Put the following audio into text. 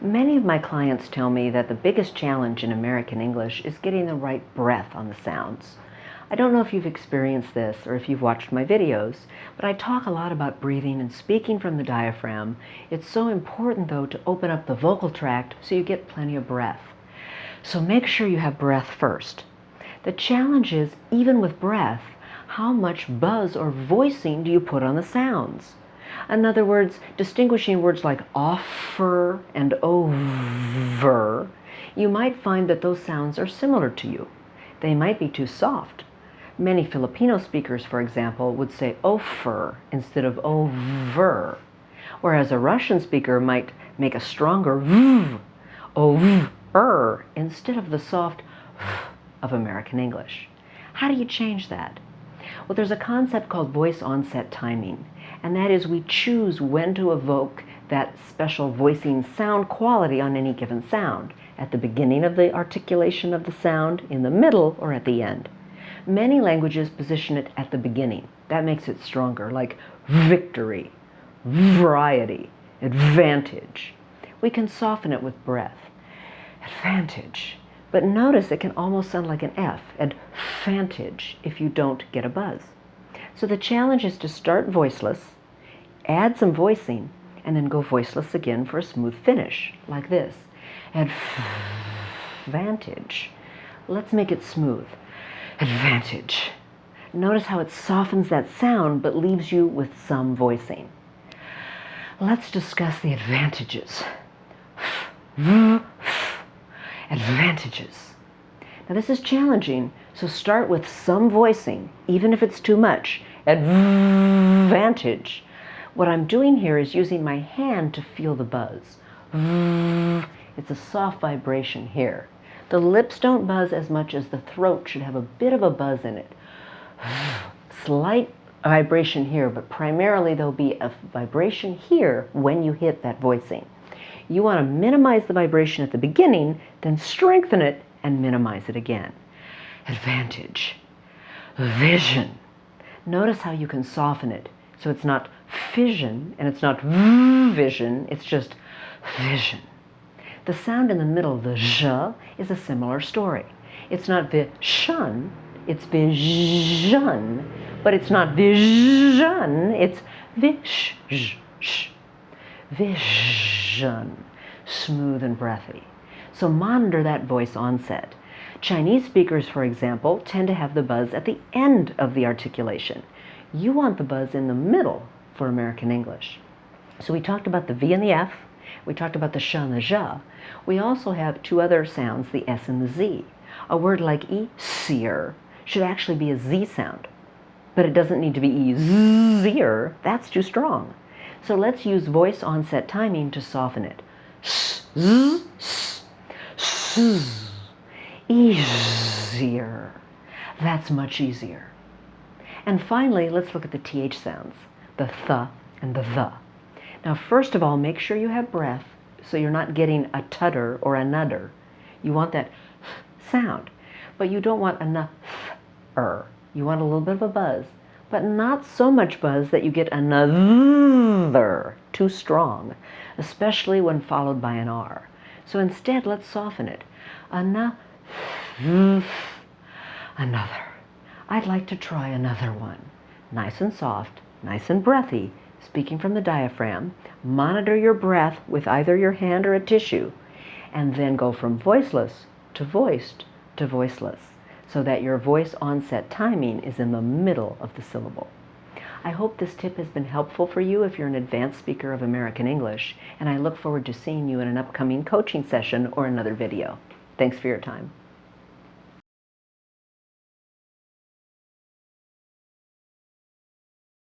Many of my clients tell me that the biggest challenge in American English is getting the right breath on the sounds. I don't know if you've experienced this or if you've watched my videos, but I talk a lot about breathing and speaking from the diaphragm. It's so important, though, to open up the vocal tract so you get plenty of breath. So make sure you have breath first. The challenge is, even with breath, how much buzz or voicing do you put on the sounds? In other words, distinguishing words like offer and over, you might find that those sounds are similar to you. They might be too soft. Many Filipino speakers, for example, would say offer instead of over, whereas a Russian speaker might make a stronger v, over, instead of the soft v of American English. How do you change that? Well, there's a concept called voice onset timing, and that is we choose when to evoke that special voicing sound quality on any given sound, at the beginning of the articulation of the sound, in the middle, or at the end. Many languages position it at the beginning. That makes it stronger, like victory, variety, advantage. We can soften it with breath. Advantage. But notice it can almost sound like an F, advantage, if you don't get a buzz. So the challenge is to start voiceless, add some voicing, and then go voiceless again for a smooth finish, like this. Advantage. Let's make it smooth. Advantage. Notice how it softens that sound but leaves you with some voicing. Let's discuss the advantages. Advantages. Now this is challenging, so start with some voicing, even if it's too much. Advantage. What I'm doing here is using my hand to feel the buzz. It's a soft vibration here. The lips don't buzz as much as the throat should have a bit of a buzz in it. Slight vibration here, but primarily there'll be a vibration here when you hit that voicing. You want to minimize the vibration at the beginning, then strengthen it and minimize it again. Advantage. Vision. Notice how you can soften it. So it's not fission and it's not vision, it's just vision. The sound in the middle, the zh, is a similar story. It's not vision, it's vision, but it's not vision, it's vish. Vision, smooth and breathy. So monitor that voice onset. Chinese speakers, for example, tend to have the buzz at the end of the articulation. You want the buzz in the middle for American English. So we talked about the V and the F. We talked about the sh and the zh. We also have two other sounds, the S and the Z. A word like easier should actually be a Z sound, but it doesn't need to be easier. That's too strong. So let's use voice onset timing to soften it. Easier. That's much easier. And finally, let's look at the TH sounds, the th and the the. Now, first of all, make sure you have breath so you're not getting a tudder or another. You want that sound, but you don't want another. You want a little bit of a buzz, but not so much buzz that you get another, too strong, especially when followed by an R. So instead, let's soften it. Another. I'd like to try another one. Nice and soft, nice and breathy, speaking from the diaphragm. Monitor your breath with either your hand or a tissue, and then go from voiceless to voiced to voiceless, so that your voice onset timing is in the middle of the syllable. I hope this tip has been helpful for you if you're an advanced speaker of American English, and I look forward to seeing you in an upcoming coaching session or another video. Thanks for your time.